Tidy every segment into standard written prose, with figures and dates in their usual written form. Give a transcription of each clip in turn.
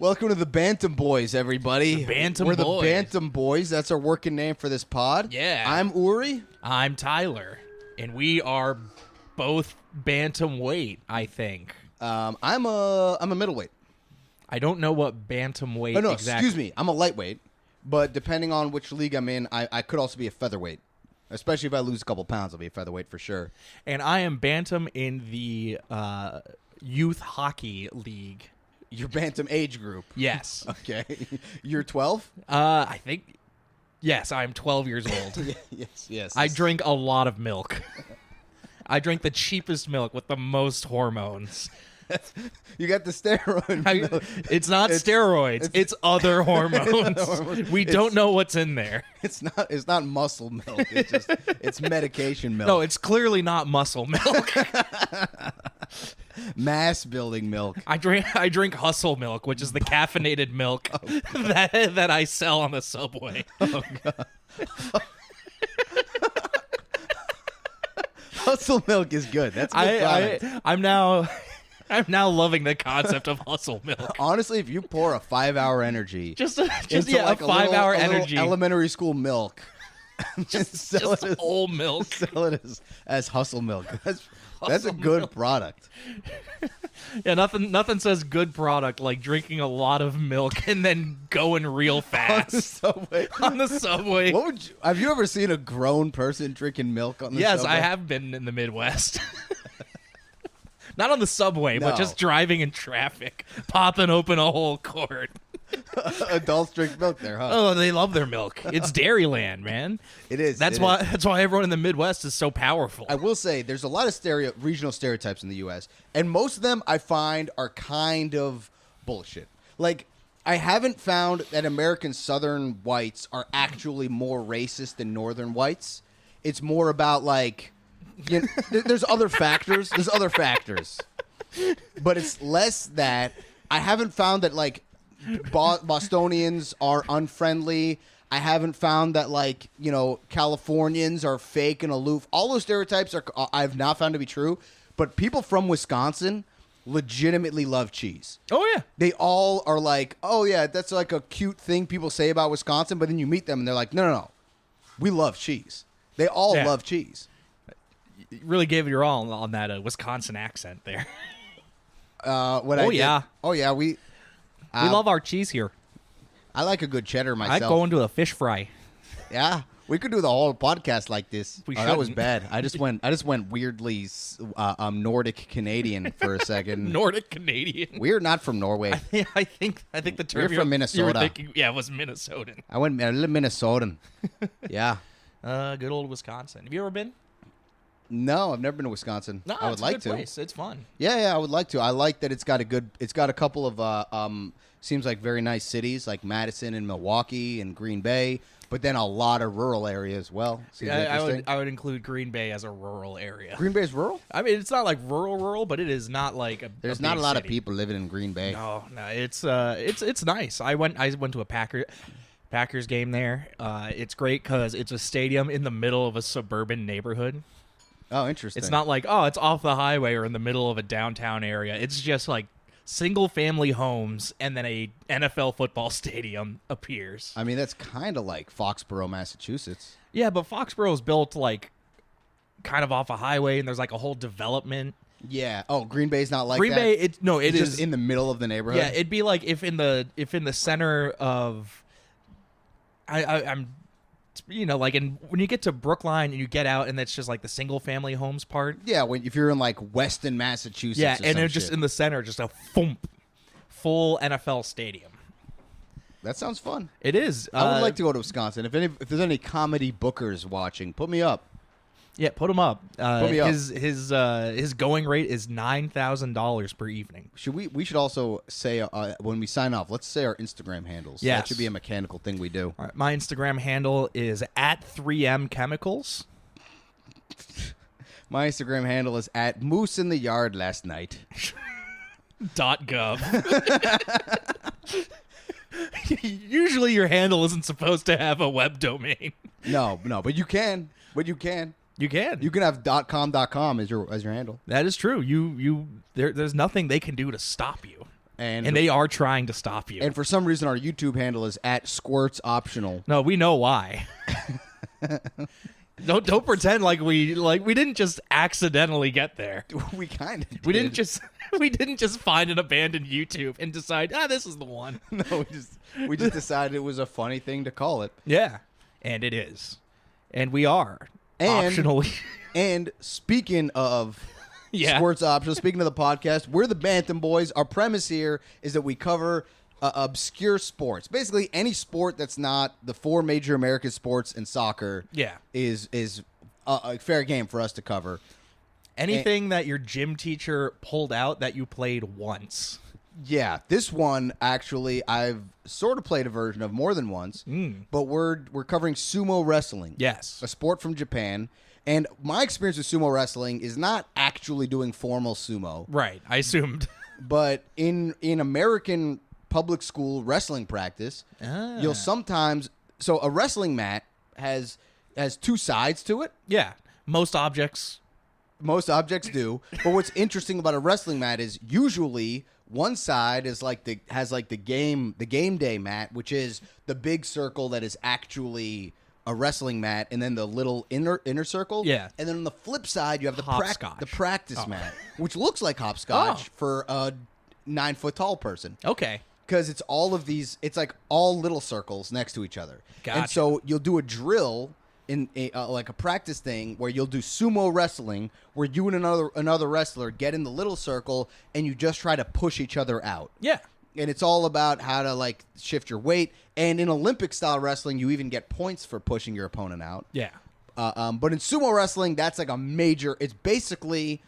Welcome to the Bantam Boys, everybody. We're the Boys. Bantam Boys. That's our working name for this pod. Yeah. I'm Uri. I'm Tyler, and we are both bantam weight, I think. I'm a middleweight. I don't know what bantam weight Oh, no, exactly. excuse me. I'm a lightweight. But depending on which league I'm in, I could also be a featherweight. Especially if I lose a couple pounds, I'll be a featherweight for sure. And I am bantam in the youth hockey league. Your Bantam age group. Yes. Okay. You're 12? I think, yes, I'm 12 years old. Yes. I drink a lot of milk. I drink the cheapest milk with the most hormones. You got the steroid milk. It's not steroids. It's other hormones. We don't know what's in there. It's not muscle milk. It's medication milk. No, it's clearly not muscle milk. Mass building milk. I drink hustle milk, which is the caffeinated milk that I sell on the subway. Oh god. Hustle milk is good. That's a good product. I'm now loving the concept of hustle milk. Honestly, if you pour a 5-hour energy Just into like a 5-hour energy. elementary school milk, just old milk. Sell it as hustle milk. That's a good milk. product. Yeah, nothing says good product like drinking a lot of milk and then going real fast on the subway. Have you ever seen a grown person drinking milk on the subway? Yes, I have been in the Midwest. Not on the subway, but No. just driving in traffic, popping open a whole quart. Adults drink milk there, huh? Oh, they love their milk. It's Dairyland, man. It is. That's why everyone in the Midwest is so powerful. I will say there's a lot of regional stereotypes in the U.S., and most of them I find are kind of bullshit. Like, I haven't found that American Southern whites are actually more racist than Northern whites. It's more about, like, you know, there's other factors. But it's less that. I haven't found that, like, Bostonians are unfriendly. I haven't found that, like, you know, Californians are fake and aloof. All those stereotypes I've not found to be true. But people from Wisconsin legitimately love cheese. Oh, yeah. They all are like, oh, yeah, that's like a cute thing people say about Wisconsin. But then you meet them and they're like, no. We love cheese. They all love cheese. You really gave it your all on that Wisconsin accent there. Yeah, we love our cheese here. I like a good cheddar I myself. go into a fish fry. Yeah, we could do the whole podcast like this. That was shouldn't. bad. I just went weirdly Nordic Canadian for a second. Nordic Canadian. We're not from Norway. I think the term We're from Minnesota. You were thinking, it was Minnesotan. I went a little Minnesotan. Yeah. Good old Wisconsin. Have you ever been? No, I've never been to Wisconsin. No, I would it's like a good to. place. It's fun. Yeah, I would like to. I like that it's got a couple of seems like very nice cities like Madison and Milwaukee and Green Bay, but then a lot of rural area as well. Seems interesting. I would include Green Bay as a rural area. Green Bay is rural? I mean, it's not like rural, but it is not like There's a not big a lot city. of people living in Green Bay. No, it's nice. I went to a Packers game there. It's great because it's a stadium in the middle of a suburban neighborhood. Oh, interesting. It's not like, it's off the highway or in the middle of a downtown area. It's just like single-family homes, and then a NFL football stadium appears. I mean, that's kind of like Foxborough, Massachusetts. Yeah, but Foxborough is built like kind of off a highway, and there's like a whole development. Yeah. Oh, Green Bay's not like Green that? Bay, it's just in the middle of the neighborhood? Yeah, it'd be like if in the center of, I'm. You know, like when you get to Brookline and you get out, and that's just like the single family homes part. Yeah, if you're in like Weston, Massachusetts. Yeah, or and some it's just shit. in the center, just a full NFL stadium. That sounds fun. It is. I would like to go to Wisconsin. If there's any comedy bookers watching, put me up. Yeah, put him up. Put me up. His going rate is $9,000 per evening. We should also say when we sign off, let's say our Instagram handles. Yes. That should be a mechanical thing we do. All right, my Instagram handle is @3mchemicals. My Instagram handle is @moose in the yard last night. .gov. Usually your handle isn't supposed to have a web domain. No, but you can. You can. You can. You can have .com as your handle. That is true. There's nothing they can do to stop you. And they are trying to stop you. And for some reason, our YouTube handle is at Squirts Optional. No, we know why. Don't pretend like we didn't just accidentally get there. We kind of did. We didn't just find an abandoned YouTube and decide, this is the one. No, we just decided it was a funny thing to call it. Yeah, and it is, and we are optionally. And speaking of Yeah. Squirts Optional, speaking of the podcast, we're the Bantam Boys. Our premise here is that we cover obscure sports. Basically, any sport that's not the four major American sports and soccer is a fair game for us to cover. Anything that your gym teacher pulled out that you played once. Yeah, this one, actually, I've sort of played a version of more than once, but we're covering sumo wrestling. Yes. A sport from Japan. And my experience with sumo wrestling is not actually doing formal sumo. Right, I assumed. But in American public school wrestling practice, you'll sometimes... So a wrestling mat has two sides to it. Yeah, most objects do. But what's interesting about a wrestling mat is usually one side is has the game day mat, which is the big circle that is actually a wrestling mat, and then the little inner circle. Yeah. And then on the flip side, you have the practice mat, which looks like hopscotch for a 9 foot tall person. Okay. Because it's all of these, it's like all little circles next to each other. Gotcha. And so you'll do a drill in like a practice thing where you'll do sumo wrestling, where you and another wrestler get in the little circle and you just try to push each other out. Yeah. And it's all about how to like shift your weight. And in Olympic style wrestling, you even get points for pushing your opponent out. Yeah. But in sumo wrestling, that's like a major. It's basically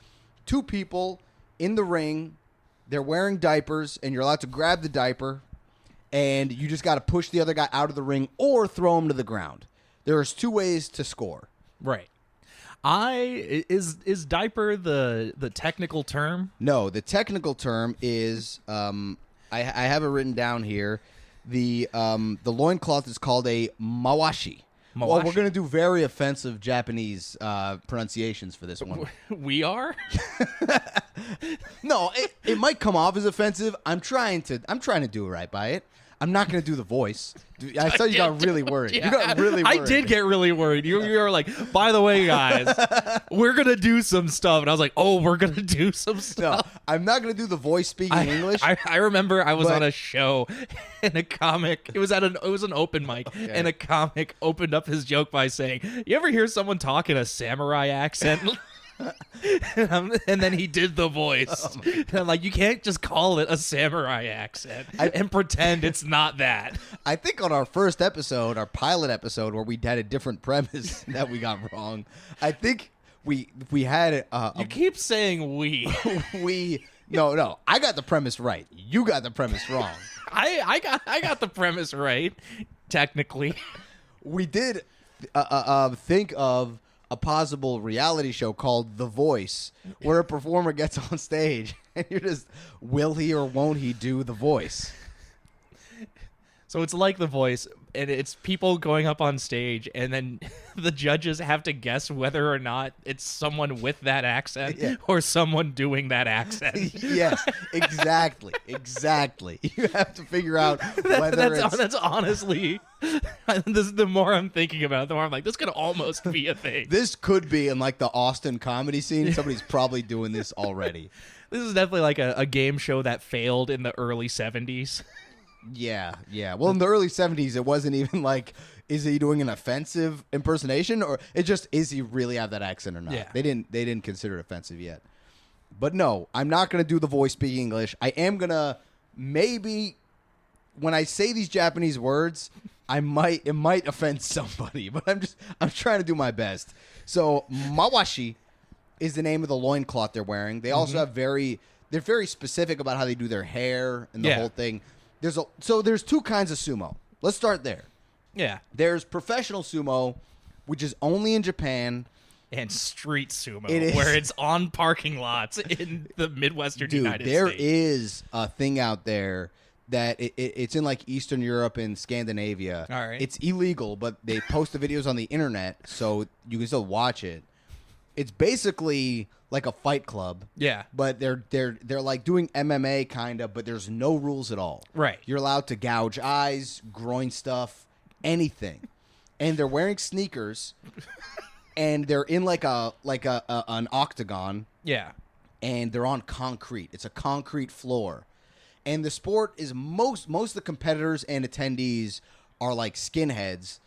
two people in the ring. They're wearing diapers, and you're allowed to grab the diaper, and you just got to push the other guy out of the ring or throw him to the ground. There's two ways to score. Right. Is diaper the technical term? No, the technical term is I have it written down here. The loincloth is called a mawashi. Well, we're going to do very offensive Japanese pronunciations for this one. We are? No, it might come off as offensive. I'm trying to do right by it. I'm not going to do the voice. Dude, I saw you got really worried. Yeah. You got really worried. I did get really worried. You were like, by the way, guys, we're going to do some stuff. And I was like, oh, we're going to do some stuff. No, I'm not going to do the voice speaking English. I remember I was on a show and a comic. It was an open mic, and a comic opened up his joke by saying, "You ever hear someone talk in a samurai accent?" and then he did the voice. And I'm like, you can't just call it a samurai accent and pretend it's not that. I think on our first episode, our pilot episode, where we had a different premise that we got wrong, I think we had You keep saying we. No, I got the premise right. You got the premise wrong. I got the premise right, technically. We did think of a possible reality show called The Voice, where a performer gets on stage and you're just, will he or won't he do the voice? So it's like The Voice, and it's people going up on stage, and then the judges have to guess whether or not it's someone with that accent or someone doing that accent. Yes, exactly. You have to figure out whether that's honestly, the more I'm thinking about it, the more I'm like, this could almost be a thing. This could be in like the Austin comedy scene. Somebody's probably doing this already. This is definitely like a game show that failed in the early 70s. Yeah. Well, in the early 70s, it wasn't even like, is he doing an offensive impersonation, or it just, is he really have that accent or not? Yeah. They didn't consider it offensive yet. But no, I'm not going to do the voice speaking English. I am going to maybe, when I say these Japanese words, it might offend somebody, but I'm trying to do my best. So mawashi is the name of the loincloth they're wearing. They also have they're very specific about how they do their hair and the whole thing. There's two kinds of sumo. Let's start there. Yeah. There's professional sumo, which is only in Japan. And street sumo, It is. where it's on parking lots in the Midwestern United There States. is a thing out there that it's in like Eastern Europe and Scandinavia. All right. It's illegal, but they post the videos on the internet, so you can still watch it. it's basically like a fight club. Yeah. But they're like doing MMA kind of, but there's no rules at all. Right. You're allowed to gouge eyes, groin stuff, anything. And they're wearing sneakers and they're in like an octagon. Yeah. And they're on concrete. It's a concrete floor. And the sport is most of the competitors and attendees are like skinheads.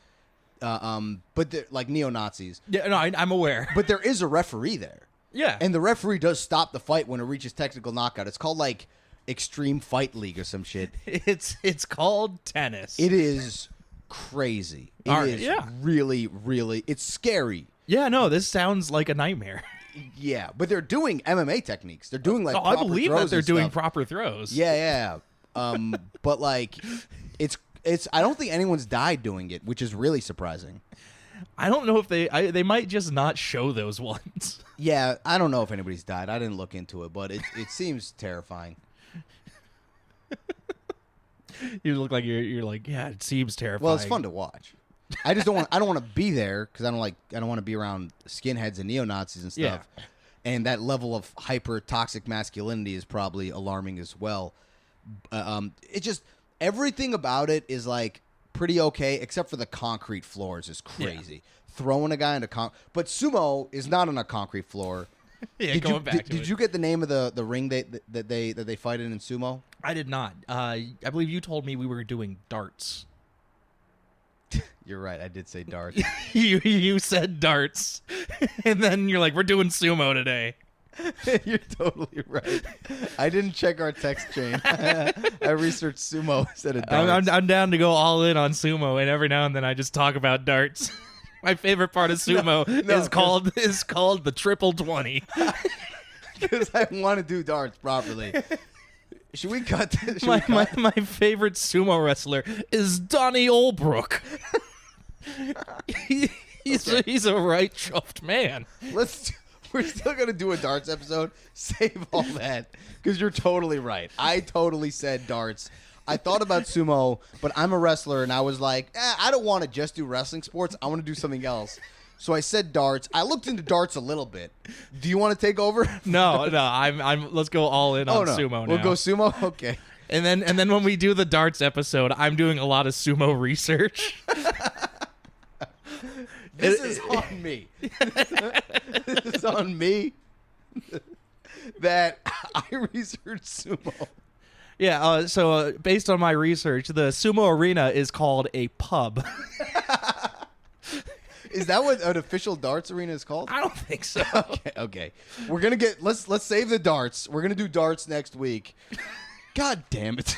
But they're like neo-Nazis. Yeah, no, I'm aware. But there is a referee there. Yeah. And the referee does stop the fight when it reaches technical knockout. It's called like Extreme Fight League or some shit. It's called tennis. It is crazy. It is really, really, it's scary. Yeah, no, this sounds like a nightmare. Yeah, but they're doing MMA techniques. They're doing like I believe throws that they're and doing stuff. proper throws. Yeah. But like it's I don't think anyone's died doing it, which is really surprising. I don't know if they might just not show those ones. Yeah, I don't know if anybody's died. I didn't look into it, but it seems terrifying. You look like you're like, yeah, it seems terrifying. Well, it's fun to watch. I just don't want. I don't want to be there because I don't want to be around skinheads and neo-Nazis and stuff. Yeah. And that level of hyper toxic masculinity is probably alarming as well. It just everything about it is like pretty okay, except for the concrete floors is crazy. Yeah. Throwing a guy into but sumo is not on a concrete floor. Yeah, did you get the name of the ring that they fight in sumo? I did not. I believe you told me we were doing darts. You're right. I did say darts. you said darts, and then you're like, "We're doing sumo today." You're totally right. I didn't check our text chain. I researched sumo instead of darts. I'm down to go all in on sumo, and every now and then I just talk about darts. My favorite part of sumo is called the triple 20. Because I want to do darts properly. Should we cut this? My favorite sumo wrestler is Donnie Olbrook. He's a right chuffed man. We're still going to do a darts episode. Save all that. Because you're totally right. I totally said darts. I thought about sumo, but I'm a wrestler, and I was like, I don't want to just do wrestling sports. I want to do something else. So I said darts. I looked into darts a little bit. Do you want to take over? No. I'm. Let's go all in on sumo now. We'll go sumo? Okay. And then when we do the darts episode, I'm doing a lot of sumo research. This is on me. This is on me that I researched sumo. Yeah, so based on my research, the sumo arena is called a pub. Is that what an official darts arena is called? I don't think so. Okay. We're gonna let's save the darts. We're gonna do darts next week. God damn it.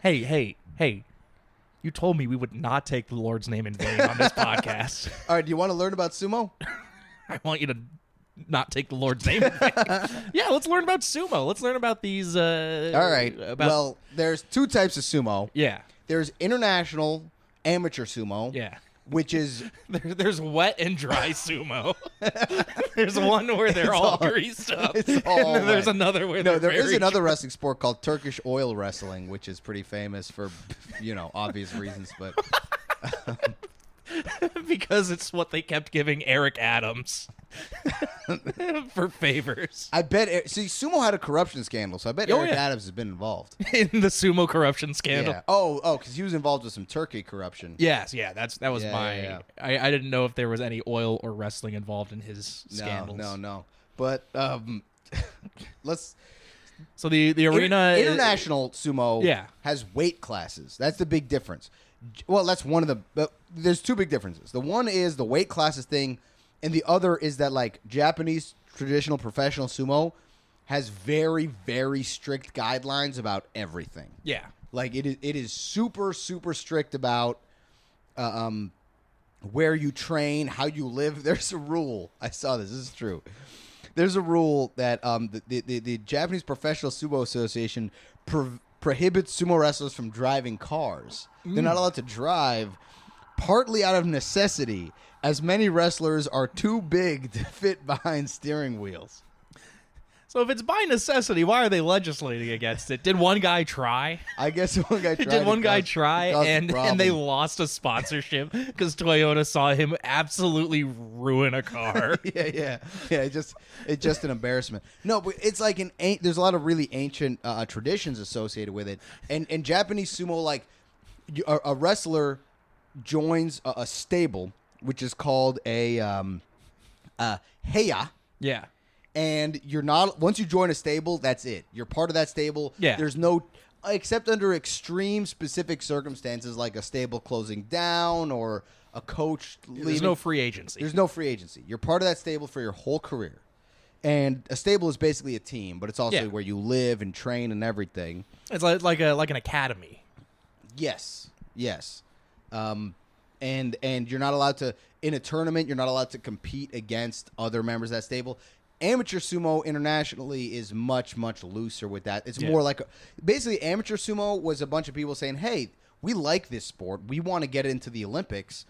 Hey. You told me we would not take the Lord's name in vain on this podcast. All right, do you want to learn about sumo? I want you to not take the Lord's name in vain. Yeah, let's learn about sumo. Let's learn about these all right. Well, there's two types of sumo. Yeah. There's international amateur sumo. Yeah. Which is there's wet and dry sumo. There's one where they're all greased up. It's all and then there's another where there is another wrestling sport called Turkish oil wrestling, which is pretty famous for obvious reasons, but because it's what they kept giving Eric Adams for favors. I bet. Sumo had a corruption scandal, so I bet Eric Adams has been involved in the sumo corruption scandal. Yeah. Oh, because he was involved with some Turkey corruption. Yes, yeah, that was my. Yeah. I didn't know if there was any oil or wrestling involved in his scandals. No. But let's. So the arena international sumo has weight classes. That's the big difference. Well, that's one of the. There's two big differences. The one is the weight classes thing, and the other is that like Japanese traditional professional sumo has very, very strict guidelines about everything. Yeah, like it is super, super strict about where you train, how you live. There's a rule. I saw this. This is true. There's a rule that the Japanese Professional Sumo Association prohibits sumo wrestlers from driving cars. They're not allowed to drive, partly out of necessity, as many wrestlers are too big to fit behind steering wheels. So if it's by necessity, why are they legislating against it? Did one guy try? I guess one guy tried. Did one guy try and problem. they lost a sponsorship because Toyota saw him absolutely ruin a car? yeah. It's just an embarrassment. No, but it's like there's a lot of really ancient traditions associated with it, and Japanese sumo, like a wrestler joins a stable, which is called a heya. Yeah. And you're not, once you join a stable, that's it. You're part of that stable. Yeah. There's no, except under extreme specific circumstances like a stable closing down or a coach leaving. There's no free agency. There's no free agency. You're part of that stable for your whole career. And a stable is basically a team, but it's also where you live and train and everything. It's like an academy. Yes. And you're not allowed to, in a tournament, you're not allowed to compete against other members of that stable. Amateur sumo internationally is much, much looser with that. It's more like, basically, amateur sumo was a bunch of people saying, hey, we like this sport. We want to get it into the Olympics,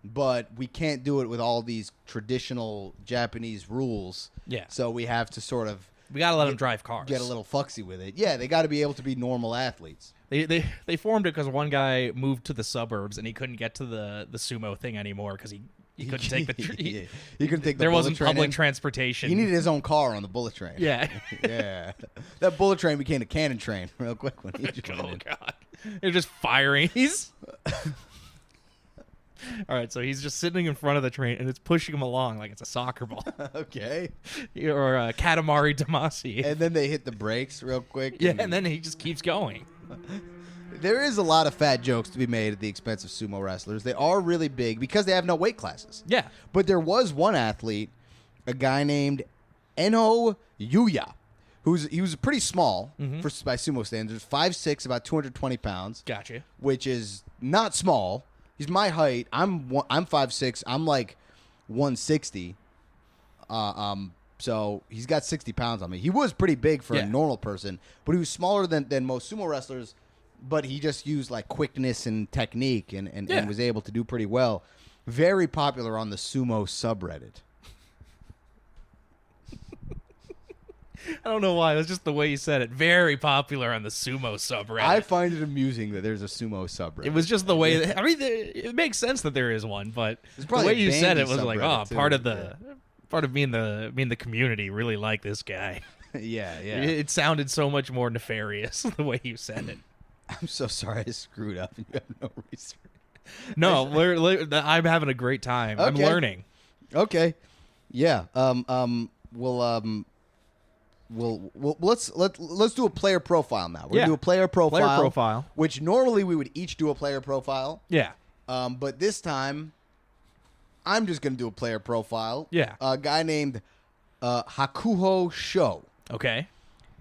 but we can't do it with all these traditional Japanese rules. Yeah. So we have to sort of... We got to let them drive cars. Get a little fucksy with it. Yeah, they got to be able to be normal athletes. They formed it because one guy moved to the suburbs and he couldn't get to the sumo thing anymore because he couldn't take the he couldn't take the there bullet wasn't train public in. transportation. He needed his own car on the bullet train. Yeah. Yeah. That bullet train became a cannon train real quick when he joined in. God. They're just firing. All right, so he's just sitting in front of the train and it's pushing him along like it's a soccer ball. Okay. Or a Katamari Damacy. And then they hit the brakes real quick. Yeah, and then he just keeps going. There is a lot of fat jokes to be made at the expense of sumo wrestlers. They are really big because they have no weight classes. Yeah. But there was one athlete, a guy named Eno Yuya, he was pretty small by sumo standards, 5'6", about 220 pounds. Gotcha. Which is not small. He's my height. I'm 5'6". I'm like 160. So he's got 60 pounds on me. He was pretty big for a normal person, but he was smaller than most sumo wrestlers. But he just used like quickness and technique and was able to do pretty well. Very popular on the sumo subreddit. I don't know why. That's just the way you said it. Very popular on the sumo subreddit. I find it amusing that there's a sumo subreddit. It was just the way that, I mean, it makes sense that there is one, but the way you said it was like, oh, part of me and the community really like this guy. Yeah. It sounded so much more nefarious the way you said it. I'm so sorry I screwed up and you have no reason. No, I'm having a great time. Okay. I'm learning. Okay. Yeah. Let's do a player profile now. We're gonna do a player profile. Which normally we would each do a player profile. Yeah. But this time, I'm just gonna do a player profile. Yeah. A guy named Hakuho Sho. Okay.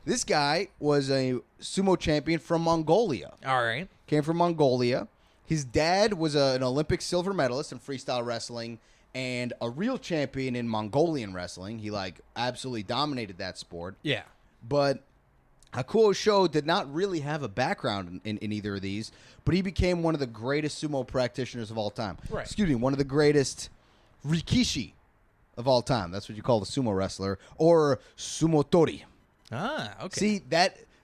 This guy was a sumo champion from Mongolia. All right. Came from Mongolia. His dad was an Olympic silver medalist in freestyle wrestling and a real champion in Mongolian wrestling. He absolutely dominated that sport. Yeah. But Hakuho Sho did not really have a background in either of these, but he became one of the greatest sumo practitioners of all time. Right. Excuse me, one of the greatest rikishi of all time. That's what you call the sumo wrestler, or sumotori. Ah, okay. See,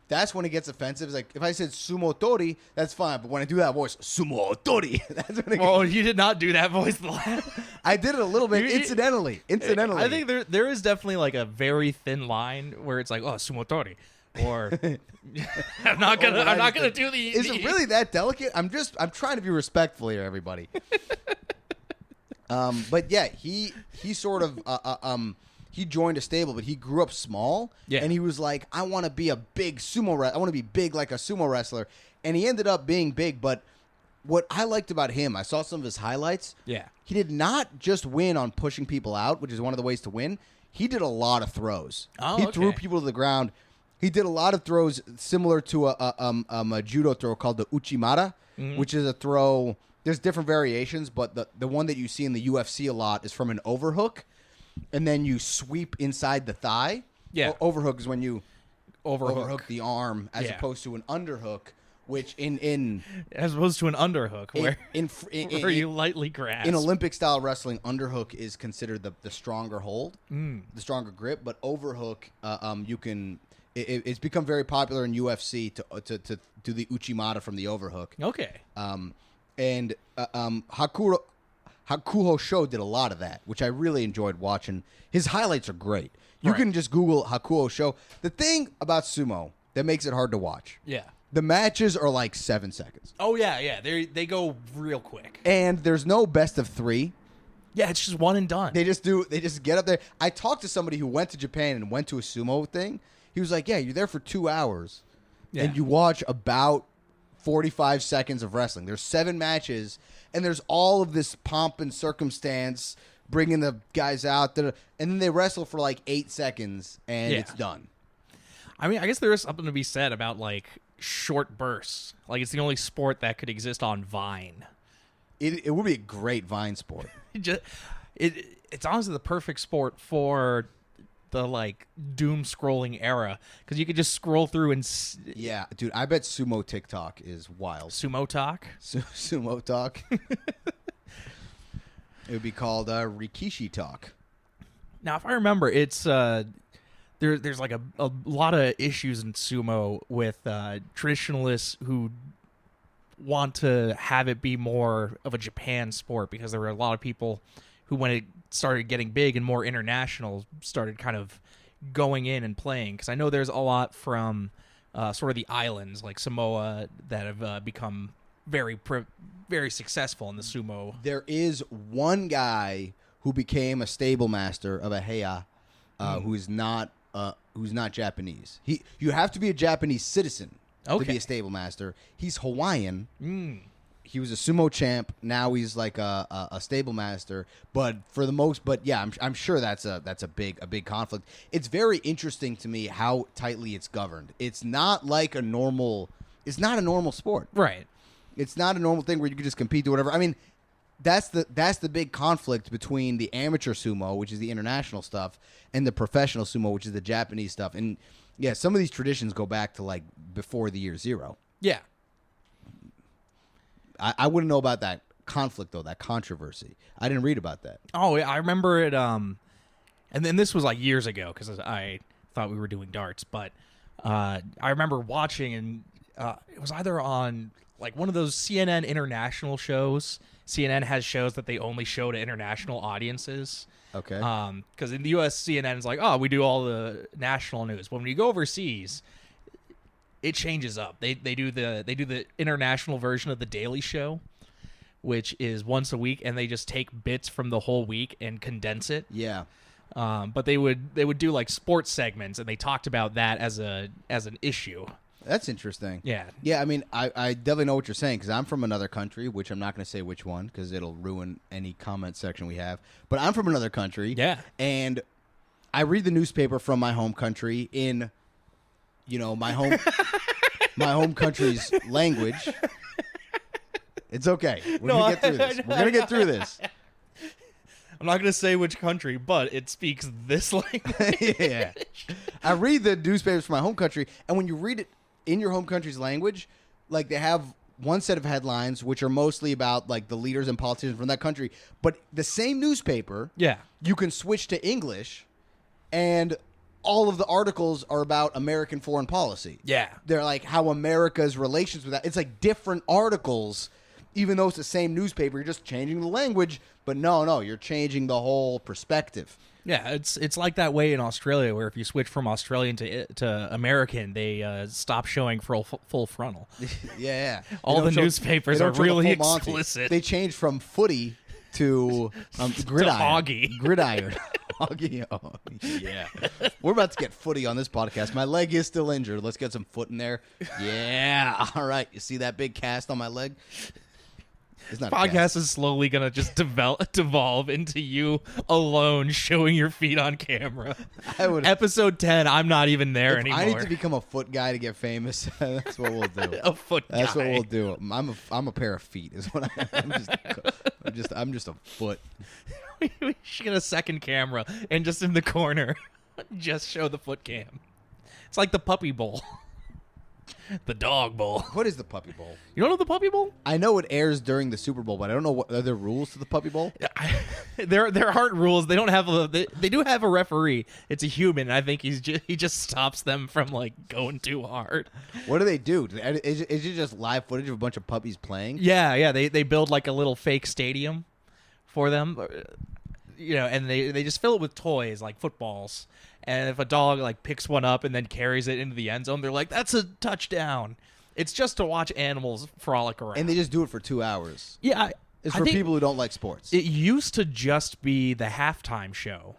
that's when it gets offensive. It's like, if I said sumotori, that's fine. But when I do that voice, sumotori, that's when it Well, you did not do that voice the last. I did it a little bit, incidentally. I think there is definitely like a very thin line where it's like, oh, sumotori. Or I'm not gonna do the. Is it really that delicate? I'm trying to be respectful here, everybody. But yeah, he sort of he joined a stable, but he grew up small. Yeah. And he was like, I want to be a big sumo wrestler. I want to be big like a sumo wrestler. And he ended up being big. But what I liked about him, I saw some of his highlights. Yeah. He did not just win on pushing people out, which is one of the ways to win. He did a lot of throws. Oh, he okay. threw people to the ground. He did a lot of throws similar to a judo throw called the uchimata, which is a throw. There's different variations, but the one that you see in the UFC a lot is from an overhook, and then you sweep inside the thigh. Yeah. Overhook is when you Overhook the arm as opposed to an underhook, which in as opposed to an underhook where where you in lightly grasp. in Olympic style wrestling, underhook is considered the stronger hold, the stronger grip, but overhook, you can. It's become very popular in UFC to do the Uchimata from the overhook. Okay. And Hakuho Show did a lot of that, which I really enjoyed watching. His highlights are great. You can just Google Hakuho Show. The thing about sumo that makes it hard to watch, Yeah. the matches are like 7 seconds. Oh yeah. They go real quick. And there's no best of 3. Yeah, it's just one and done. They just get up there. I talked to somebody who went to Japan and went to a sumo thing. He was like, yeah, you're there for 2 hours, and you watch about 45 seconds of wrestling. There's 7 matches, and there's all of this pomp and circumstance, bringing the guys out, and then they wrestle for like 8 seconds, and it's done. I mean, I guess there is something to be said about, like, short bursts. Like, it's the only sport that could exist on Vine. It would be a great Vine sport. It's honestly the perfect sport for the like doom scrolling era because you could just scroll through and yeah, dude, I bet sumo TikTok is wild. Sumo talk. Sumo talk. It would be called Rikishi talk. Now, if I remember, it's there's like a lot of issues in sumo with traditionalists who want to have it be more of a Japan sport because there were a lot of people who, when it started getting big and more international, started kind of going in and playing. Because I know there's a lot from sort of the islands like Samoa that have become very successful in the sumo. There is one guy who became a stable master of a heya who's not Japanese. You have to be a Japanese citizen to be a stable master. He's Hawaiian. He was a sumo champ. Now he's like a stable master. But for the most, I'm sure that's a big conflict. It's very interesting to me how tightly it's governed. It's not like a normal. It's not a normal sport, right? It's not a normal thing where you can just compete or whatever. I mean, that's the big conflict between the amateur sumo, which is the international stuff, and the professional sumo, which is the Japanese stuff. And yeah, some of these traditions go back to like before the year 0. Yeah. I wouldn't know about that conflict, though, that controversy. I didn't read about that. Oh, yeah, I remember it. And then this was like years ago because I thought we were doing darts. But I remember watching, and it was either on like one of those CNN international shows. CNN has shows that they only show to international audiences. Okay. Because in the U.S., CNN is like, oh, we do all the national news. But when you go overseas, it changes up. They do the international version of the Daily Show, which is once a week, and they just take bits from the whole week and condense it. Yeah. But they would do like sports segments, and they talked about that as an issue. That's interesting. Yeah. Yeah, I mean, I definitely know what you're saying because I'm from another country, which I'm not going to say which one because it'll ruin any comment section we have. But I'm from another country. Yeah. And I read the newspaper from my home country in, my home country's language. It's okay. We're going to get through this. We're going to get through this. I'm not going to say which country, but it speaks this language. Yeah. I read the newspapers from my home country, and when you read it in your home country's language, like they have one set of headlines, which are mostly about like the leaders and politicians from that country, but the same newspaper, you can switch to English, and all of the articles are about American foreign policy. Yeah. They're like how America's relations with that. It's like different articles, even though it's the same newspaper. You're just changing the language, but no, you're changing the whole perspective. Yeah, it's like that way in Australia, where if you switch from Australian to American, they stop showing full frontal. Yeah. All the newspapers are really explicit. They changed from footy to gridiron. To Augie. Gridiron. Augie. Oh, yeah. We're about to get footy on this podcast. My leg is still injured. Let's get some foot in there. Yeah. All right. You see that big cast on my leg? It's not podcast is slowly going to just devolve into you alone showing your feet on camera. Episode 10, I'm not even there anymore. I need to become a foot guy to get famous. That's what we'll do. A foot guy. That's what we'll do. I'm a pair of feet is what I'm just a foot. We should get a second camera and just in the corner just show the foot cam. It's like the Puppy Bowl. The Dog Bowl. What is the Puppy Bowl? You don't know the Puppy Bowl? I know it airs during the Super Bowl, but I don't know are there rules to the Puppy Bowl. There aren't rules. They don't have they do have a referee. It's a human. I think he just stops them from like going too hard. What do they do? Is it just live footage of a bunch of puppies playing? Yeah. They build like a little fake stadium for them, and they just fill it with toys like footballs. And if a dog like picks one up and then carries it into the end zone, they're like, "That's a touchdown." It's just to watch animals frolic around. And they just do it for 2 hours. Yeah, It's for people who don't like sports. It used to just be the halftime show.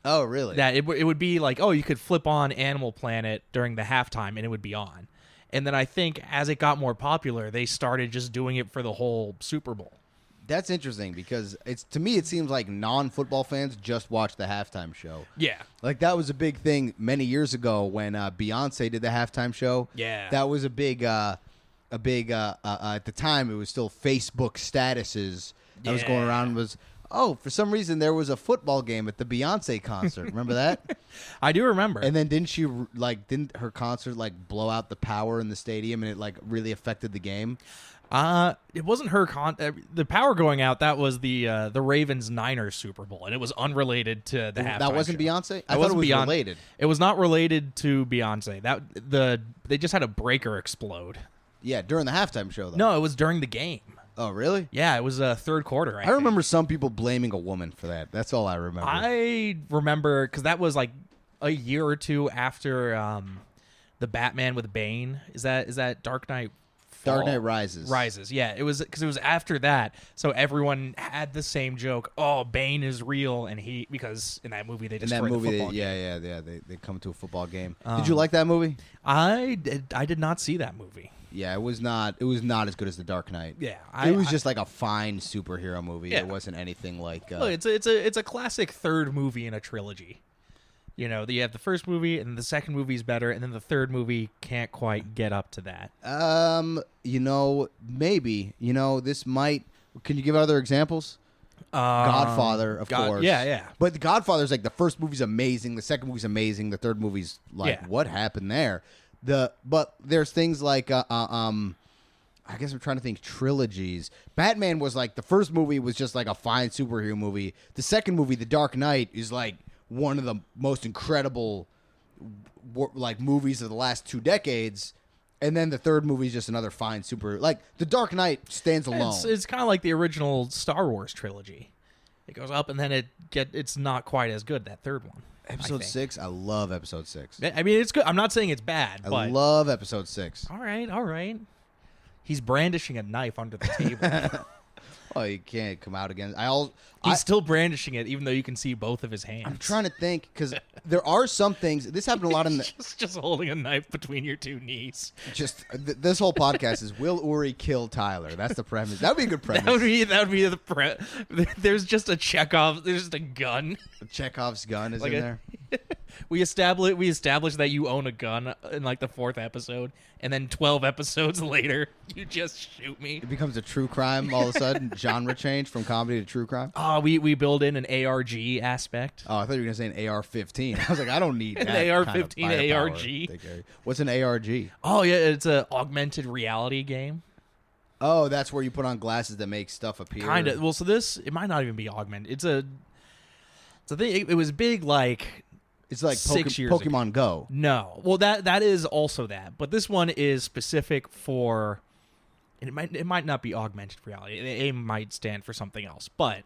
Oh, really? That it would be like, oh, you could flip on Animal Planet during the halftime and it would be on. And then I think as it got more popular, they started just doing it for the whole Super Bowl. That's interesting because to me it seems like non-football fans just watch the halftime show. Yeah. Like that was a big thing many years ago when Beyonce did the halftime show. Yeah. That was a big at the time it was still Facebook statuses that was going around was, oh, for some reason there was a football game at the Beyonce concert. Remember that? I do remember. And then didn't her concert like blow out the power in the stadium and it like really affected the game? It wasn't her the power going out. That was the Ravens Niners Super Bowl, and it was unrelated to the halftime. That wasn't show. Beyonce. I thought it was related. It was not related to Beyonce. They just had a breaker explode. Yeah, during the halftime show though. No, it was during the game. Oh, really? Yeah, it was third quarter. I remember some people blaming a woman for that. That's all I remember. I remember because that was like a year or two after the Batman with Bane. Is that Dark Knight? Dark Knight Rises. Yeah, it was because it was after that, so everyone had the same joke. Oh, Bane is real, and because in that movie they just the football game. They come to a football game. Did you like that movie? I did not see that movie. Yeah, it was not as good as The Dark Knight. Yeah, it was just like a fine superhero movie. Yeah. It wasn't anything like. Look, it's a classic third movie in a trilogy. You have the first movie, and the second movie is better, and then the third movie can't quite get up to that. Maybe. This might. Can you give other examples? Godfather, of course. Yeah. But The Godfather's like the first movie's amazing, the second movie's amazing, the third movie's like, what happened there? But there's things like I guess I'm trying to think trilogies. Batman was like the first movie was just like a fine superhero movie. The second movie, The Dark Knight, is like one of the most incredible like movies of the last 2 decades. And then the third movie is just another fine superhero. Like The Dark Knight stands alone. It's kind of like the original Star Wars trilogy. It goes up and then it's not quite as good, that third one. Episode 6, I love Episode 6. I mean, it's good. I'm not saying it's bad. I love Episode 6. All right. He's brandishing a knife under the table. Oh, you can't come out again. He's still brandishing it, even though you can see both of his hands. I'm trying to think, because there are some things. This happened a lot in the... just holding a knife between your two knees. This whole podcast is, will Uri kill Tyler? That's the premise. That would be a good premise. That would be the There's just a Chekhov. There's just a gun. Chekhov's gun is in there. We established that you own a gun in like the 4th episode, and then 12 episodes later, you just shoot me. It becomes a true crime all of a sudden. Genre change from comedy to true crime. Oh, we build in an ARG aspect. Oh, I thought you were gonna say an AR-15. I was like, I don't need that. An AR-15 kind of ARG. What's an ARG? Oh yeah, it's an augmented reality game. Oh, that's where you put on glasses that make stuff appear. Kind of. Well, so it might not even be augmented. It's a thing. It was big like. It's like 6 years Pokemon ago. Go. No. Well, that is also that. But this one is specific for... And it might not be augmented reality. It might stand for something else. But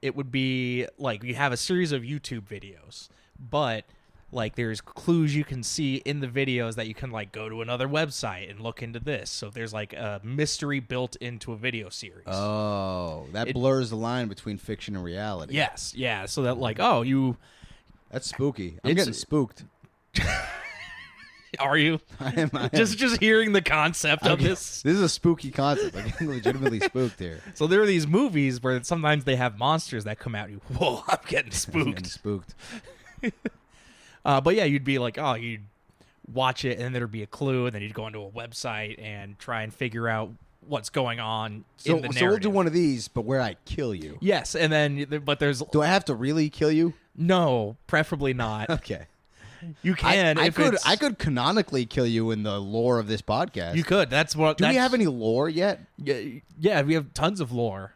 it would be like you have a series of YouTube videos. But like there's clues you can see in the videos that you can like go to another website and look into this. So there's like a mystery built into a video series. Oh, that blurs the line between fiction and reality. Yes. Yeah. So that like, oh, you... That's spooky. I'm getting spooked. Are you? I am. Just hearing the concept of this. This is a spooky concept. I'm getting legitimately spooked here. So there are these movies where sometimes they have monsters that come out. Whoa, I'm getting spooked. I'm getting spooked. But yeah, you'd be like, oh, you'd watch it, and then there'd be a clue, and then you'd go onto a website and try and figure out what's going on in the narrative. So we'll do one of these, but where I kill you. Yes, and then but there's. Do I have to really kill you? No, preferably not. Okay. You can. I could canonically kill you in the lore of this podcast. You could. That's what. Do we have any lore yet? Yeah, we have tons of lore.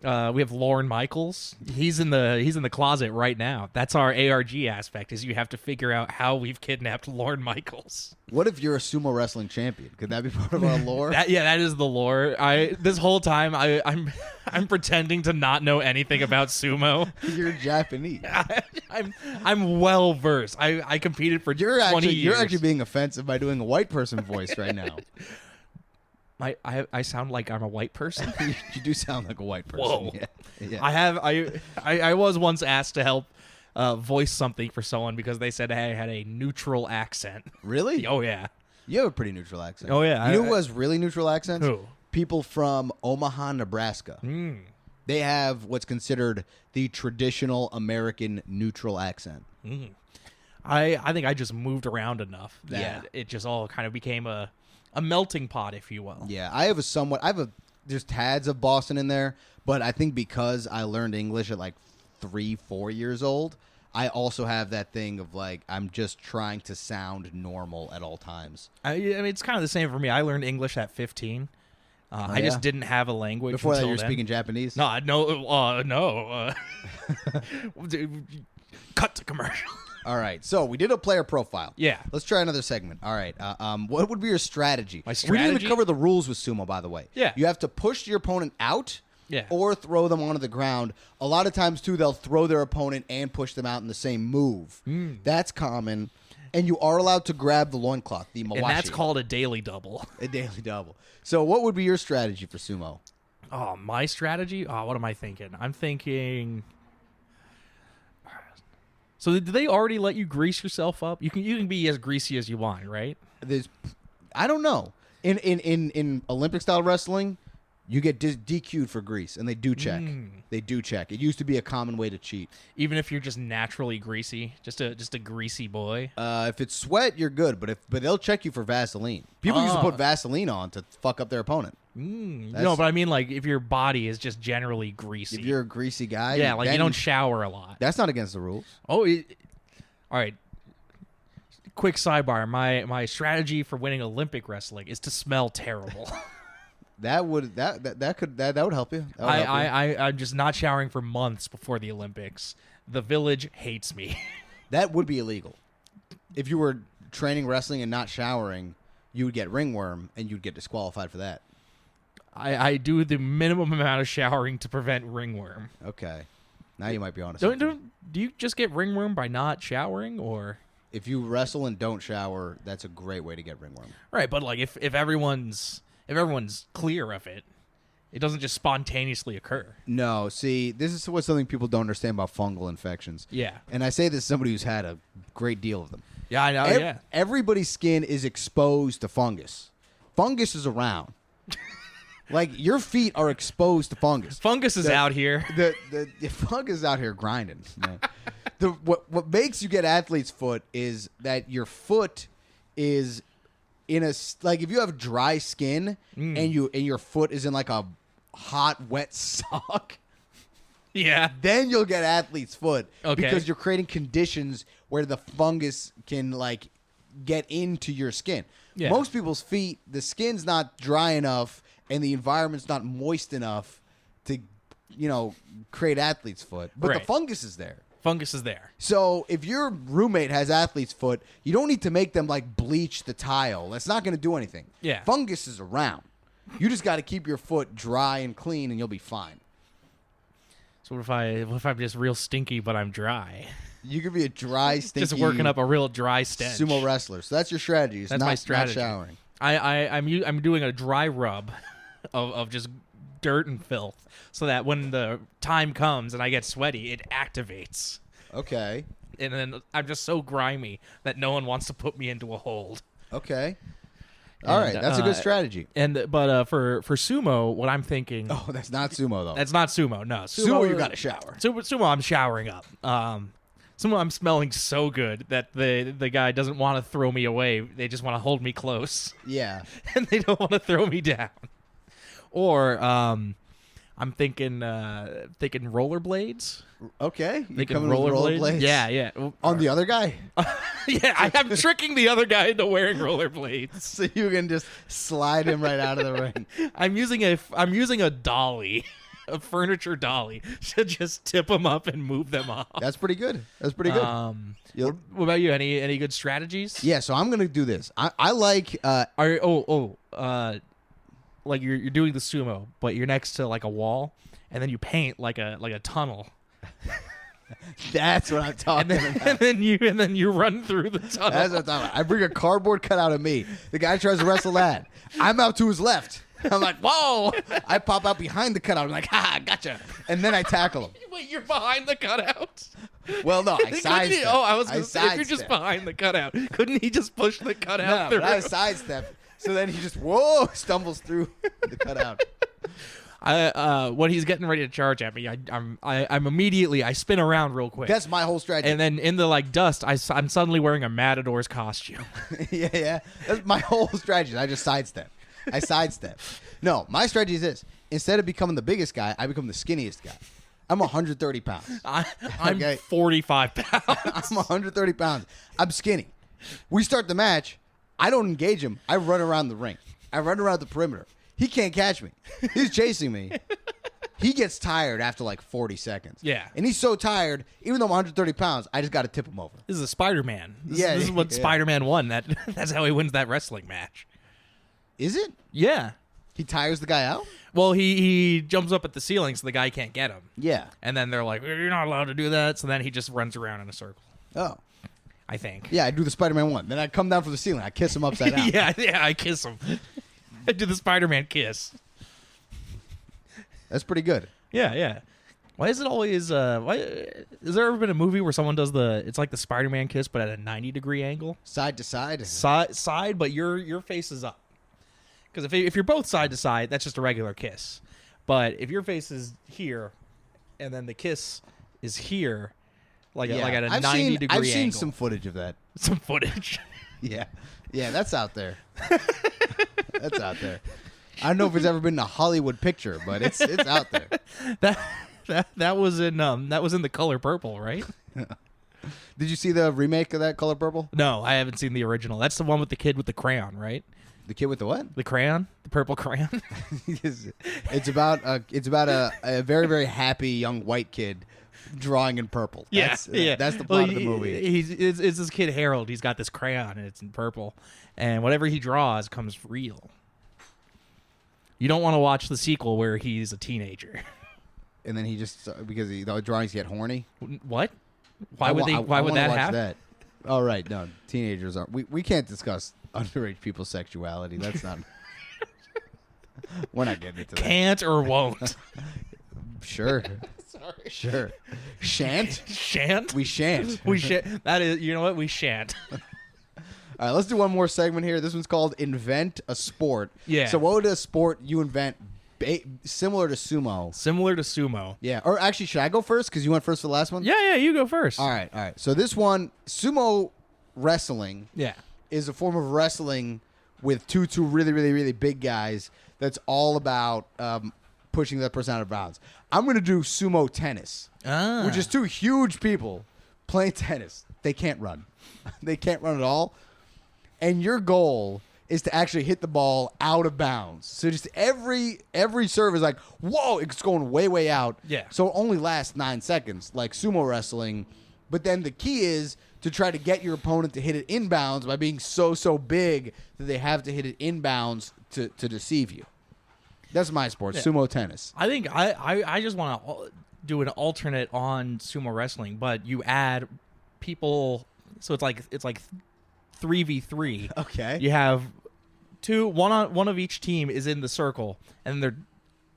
We have Lorne Michaels. He's in the closet right now. That's our ARG aspect. Is you have to figure out how we've kidnapped Lorne Michaels. What if you're a sumo wrestling champion? Could that be part of our lore? That is the lore. This whole time I'm pretending to not know anything about sumo. You're Japanese. I'm well versed. I competed for 20 years. You're actually being offensive by doing a white person voice right now. I sound like I'm a white person. You do sound like a white person. Whoa. Yeah. I was once asked to help voice something for someone because they said I had a neutral accent. Really? Oh yeah. You have a pretty neutral accent. Oh yeah. You know who has really neutral accents? Who? People from Omaha, Nebraska. They have what's considered the traditional American neutral accent. I think I just moved around enough that it just all kind of became a melting pot, if you will. Yeah, there's tads of Boston in there, but I think because I learned English at like 3-4 years old, I also have that thing of like, I'm just trying to sound normal at all times. I mean, it's kind of the same for me. I learned English at 15. I just didn't have a language. Before that, you you were speaking Japanese? No. Cut to commercial. All right, so we did a player profile. Yeah. Let's try another segment. All right, what would be your strategy? My We strategy? didn't even cover the rules with sumo, by the way. Yeah. You have to push your opponent out Yeah. or throw them onto the ground. A lot of times, too, they'll throw their opponent and push them out in the same move. That's common. And you are allowed to grab the loincloth, the mawashi. And that's called a daily double. A daily double. So what would be your strategy for sumo? Oh, my strategy? Oh, what am I thinking? I'm thinking... So did they already let you grease yourself up? You can be as greasy as you want, right? I don't know. In Olympic style wrestling, you get DQ'd for grease, and they do check. They do check. It used to be a common way to cheat. Even if you're just naturally greasy, just a greasy boy. If it's sweat, you're good, but they'll check you for Vaseline. People used to put Vaseline on to fuck up their opponent. No, but I mean, like, if your body is just generally greasy. If you're a greasy guy, yeah, like you don't shower a lot. That's not against the rules. Oh, all right. Quick sidebar. My strategy for winning Olympic wrestling is to smell terrible. That would help you. I'm just not showering for months before the Olympics. The village hates me. That would be illegal. If you were training wrestling and not showering, you would get ringworm, and you'd get disqualified for that. I do the minimum amount of showering to prevent ringworm. Okay. Now you might be honest. Do you just get ringworm by not showering, or if you wrestle and don't shower, that's a great way to get ringworm. Right, but like if everyone's clear of it, it doesn't just spontaneously occur. No, see, this is what something people don't understand about fungal infections. Yeah. And I say this as somebody who's had a great deal of them. Yeah, I know, Everybody's skin is exposed to fungus. Fungus is around. Like, your feet are exposed to fungus. Fungus is out here. The fungus is out here grinding. Man. What makes you get athlete's foot is that your foot is in a, like, if you have dry skin and your foot is in like a hot, wet sock. Yeah. Then you'll get athlete's foot. Okay. Because you're creating conditions where the fungus can, like, get into your skin. Yeah. Most people's feet, the skin's not dry enough and the environment's not moist enough to, create athlete's foot. But the Right. fungus is there. Fungus is there. So if your roommate has athlete's foot, you don't need to make them, like, bleach the tile. That's not going to do anything. Yeah. Fungus is around. You just got to keep your foot dry and clean and you'll be fine. So what if I'm just real stinky but I'm dry? You could be a dry, stinky... Just working up a real dry stench. Sumo wrestler. So that's your strategy. That's my strategy. Not showering. I'm doing a dry rub of just dirt and filth so that when the time comes and I get sweaty, it activates. Okay. And then I'm just so grimy that no one wants to put me into a hold. Okay. All right, that's a good strategy. But for sumo, what I'm thinking... Oh, that's not sumo, though. That's not sumo, no. Sumo you got to shower. Sumo, I'm showering up. Sumo, I'm smelling so good that the guy doesn't want to throw me away. They just want to hold me close. Yeah. And they don't want to throw me down. Or I'm thinking rollerblades. Okay. Thinking rollerblades. Yeah. On the other guy? Yeah, I'm tricking the other guy into wearing rollerblades. So you can just slide him right out of the ring. I'm using a dolly, a furniture dolly, to just tip them up and move them off. That's pretty good. That's pretty good. What about you? Any good strategies? Yeah, so I'm gonna do this. I like. Like you're doing the sumo, but you're next to like a wall, and then you paint like a tunnel. That's what I'm talking about. and then you run through the tunnel. That's what I'm talking about. I bring a cardboard cutout of me. The guy tries to wrestle that. I'm out to his left. I'm like, whoa! I pop out behind the cutout. I'm like, ha, gotcha. And then I tackle him. Wait, you're behind the cutout? Well, no, I sidestep. I was going to say, if you're just behind the cutout, couldn't he just push the cutout through? But I sidestep. So then he just stumbles through the cutout. When he's getting ready to charge at me, I'm immediately I spin around real quick. That's my whole strategy. And then in the like dust, I'm suddenly wearing a Matador's costume. yeah. That's my whole strategy. I just sidestep. No, my strategy is this: instead of becoming the biggest guy, I become the skinniest guy. I'm 130 pounds. I'm Okay? 45 pounds. I'm 130 pounds. I'm skinny. We start the match. I don't engage him. I run around the ring. I run around the perimeter. He can't catch me. He's chasing me. He gets tired after like 40 seconds. Yeah. And he's so tired, even though I'm 130 pounds, I just got to tip him over. This is a Spider-Man. This is what yeah. Spider-Man won. That's how he wins that wrestling match. Is it? Yeah. He tires the guy out? Well, he jumps up at the ceiling so the guy can't get him. Yeah. And then they're like, you're not allowed to do that. So then he just runs around in a circle. Oh. I think. Yeah, I do the Spider-Man one. Then I come down from the ceiling. I kiss him upside down. yeah, I kiss him. I do the Spider-Man kiss. That's pretty good. Yeah. Why is it always why has there ever been a movie where someone does it's like the Spider-Man kiss but at a 90-degree angle? Side to side? Side, but your face is up. Because if you're both side to side, that's just a regular kiss. But if your face is here and then the kiss is here, like at a 90-degree angle. I've seen some footage of that. Some footage. Yeah, that's out there. That's out there. I don't know if it's ever been in a Hollywood picture, but it's out there. That was in The Color Purple, right? Did you see the remake of that Color Purple? No, I haven't seen the original. That's the one with the kid with the crayon, right? The kid with the what? The crayon, the purple crayon. It's about a very, very happy young white kid drawing in purple. That's the plot of the movie. It's this kid Harold. He's got this crayon and it's in purple, and whatever he draws comes real. You don't want to watch the sequel where he's a teenager. And then he just because the drawings get horny. What? Why would that happen? That. Oh right, no, teenagers are. We can't discuss underage people's sexuality. That's not. We're not getting into that. Can't or won't. Sure. Sorry. Sure. Shan't? Shan't? We shan't. We shan't. That is, you know what? We shan't. All right, let's do one more segment here. This one's called Invent a Sport. Yeah. So what would a sport you invent similar to sumo? Similar to sumo. Yeah. Or actually, should I go first because you went first for the last one? Yeah, you go first. All right. So this one, sumo wrestling is a form of wrestling with two really, really, really big guys that's all about pushing that person out of bounds. I'm going to do sumo tennis, which is two huge people playing tennis. They can't run. They can't run at all. And your goal is to actually hit the ball out of bounds. So just every serve is like, whoa, it's going way, way out. Yeah. So it only lasts 9 seconds, like sumo wrestling. But then the key is to try to get your opponent to hit it inbounds by being so big that they have to hit it inbounds to deceive you. That's my sport, sumo tennis. I think I just want to do an alternate on sumo wrestling, but you add people, so it's like 3v3. Okay. You have one of each team is in the circle, and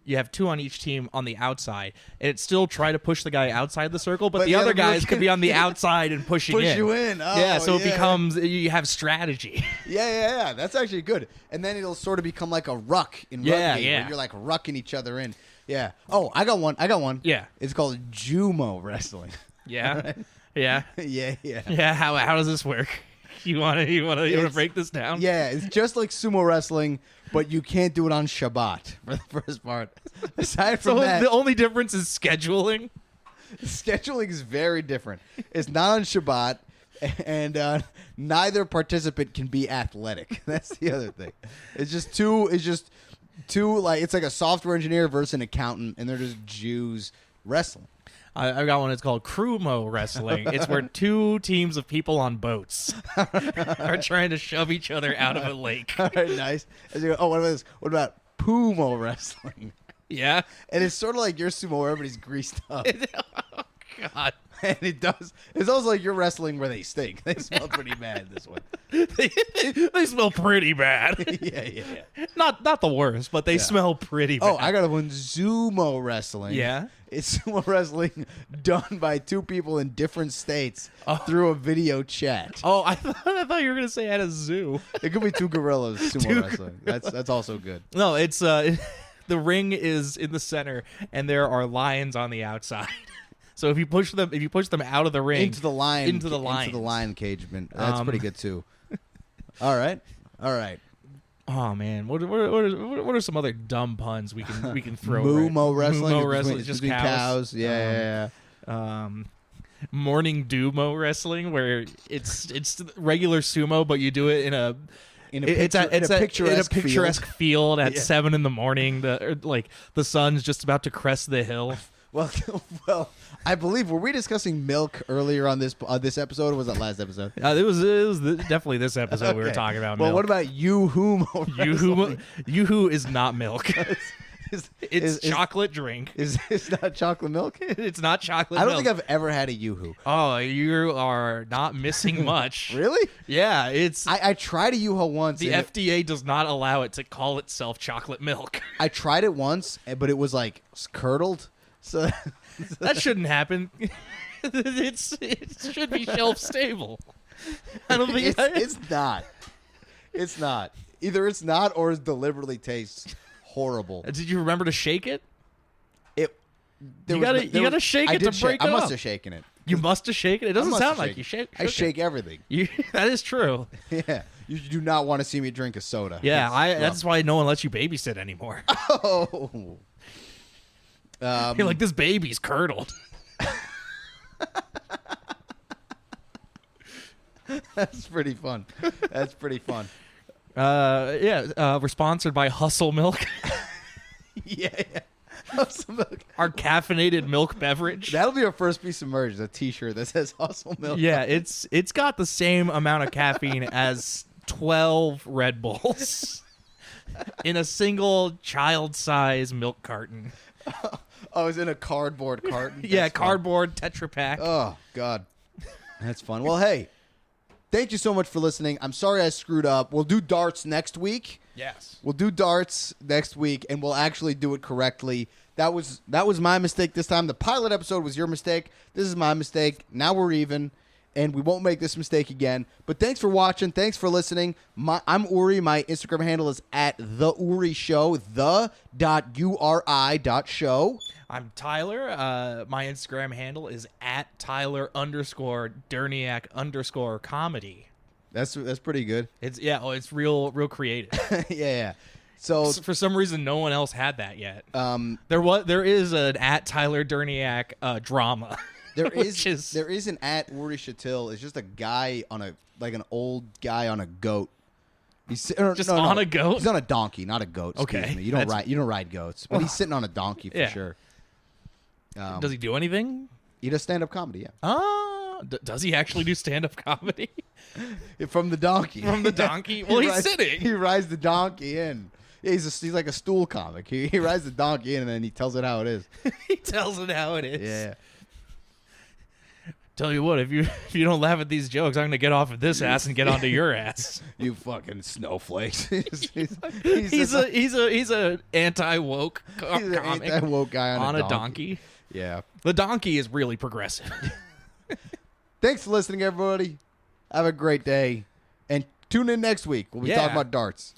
you have two on each team on the outside. And it's still try to push the guy outside the circle, but the other guys could be on the outside and push you in. Oh, yeah, so it becomes you have strategy. Yeah. That's actually good. And then it'll sort of become like a ruck in rugby, where you're like rucking each other in. Yeah. Oh, I got one. Yeah. It's called Jumo wrestling. Yeah. Right? Yeah. Yeah. How does this work? You want to break this down? Yeah, it's just like sumo wrestling, but you can't do it on Shabbat for the first part. Aside from that, the only difference is scheduling. Scheduling is very different. It's not on Shabbat, and neither participant can be athletic. That's the other thing. It's just two. Like it's like a software engineer versus an accountant, and they're just Jews wrestling. I've got one. It's called Sumo Wrestling. It's where two teams of people on boats are trying to shove each other out of a lake. All right, nice. As you go, oh, what about this? What about Sumo Wrestling? Yeah. And it's sort of like your sumo where everybody's greased up. Oh, God. And it does. It's also like you're wrestling where they stink. They smell pretty bad, this one. They smell pretty bad. Yeah. Not the worst, but they smell pretty bad. Oh, I got one. Sumo Wrestling. Yeah? It's sumo wrestling done by two people in different states through a video chat. Oh, I thought you were going to say at a zoo. It could be two gorillas sumo wrestling. That's also good. No, it's the ring is in the center, and there are lions on the outside. So if you push them out of the ring into the lion cagement, that's pretty good too. All right. Oh man, what are some other dumb puns we can throw? Mumo wrestling. Mumo wrestling, just cows. Yeah. Morning Dumo wrestling, where it's regular sumo, but you do it in a picturesque field at 7 a.m. The sun's just about to crest the hill. Well, I believe, were we discussing milk earlier on this episode, or was that last episode? It was definitely this episode okay. We were talking about well, milk. What about Yoo-hoo? Yoo-hoo is not milk. It's chocolate drink. It's not chocolate milk? It's not chocolate milk. I milk. don't think I've ever had a Yoo-hoo. Oh, you are not missing much. Really? Yeah, it's... I tried a Yoo-hoo once. The FDA does not allow it to call itself chocolate milk. I tried it once, but it was like curdled. So that shouldn't happen. It should be shelf stable. I don't think it's not. It's not. Either it's not or it deliberately tastes horrible. Did you remember to shake it? You gotta shake it to break it up. I must have shaken it. You must have shaken it. It doesn't sound like you shake. I shake everything. That is true. Yeah. You do not want to see me drink a soda. Yeah, that's why no one lets you babysit anymore. Oh. You're like, this baby's curdled. That's pretty fun. We're sponsored by Hustle Milk. Yeah. Hustle Milk. Our caffeinated milk beverage. That'll be our first piece of merch, a t-shirt that says Hustle Milk. Yeah, it's got the same amount of caffeine as 12 Red Bulls in a single child-size milk carton. Oh, it's in a cardboard carton? Yeah, cardboard Tetra Pak. Oh, God. That's fun. Well, hey, thank you so much for listening. I'm sorry I screwed up. We'll do darts next week. Yes. We'll do darts next week, and we'll actually do it correctly. That was my mistake this time. The pilot episode was your mistake. This is my mistake. Now we're even, and we won't make this mistake again. But thanks for watching. Thanks for listening. I'm Uri. My Instagram handle is at The Uri Show, the.uri.show. I'm Tyler. My Instagram handle is at Tyler_Derniak_comedy. That's pretty good. It's real creative. Yeah. So for some reason, no one else had that yet. There is an at Tyler Derniak drama. There is an at Uri Shatil. It's just a guy on an old guy on a goat. He's on a goat. He's on a donkey, not a goat. Okay, me. You don't ride goats, but he's sitting on a donkey for sure. Does he do anything? He does stand-up comedy. Yeah. Does he actually do stand-up comedy? From the donkey. From the donkey. Well, he's sitting. He rides the donkey in. Yeah, he's like a stool comic. He rides the donkey in and then he tells it how it is. He tells it how it is. Yeah. Tell you what, if you don't laugh at these jokes, I'm gonna get off of this ass and get onto your ass. You fucking snowflakes. he's a anti-woke comic. He's an anti-woke guy on a donkey. Yeah. The donkey is really progressive. Thanks for listening, everybody. Have a great day. And tune in next week. We'll be talking about darts.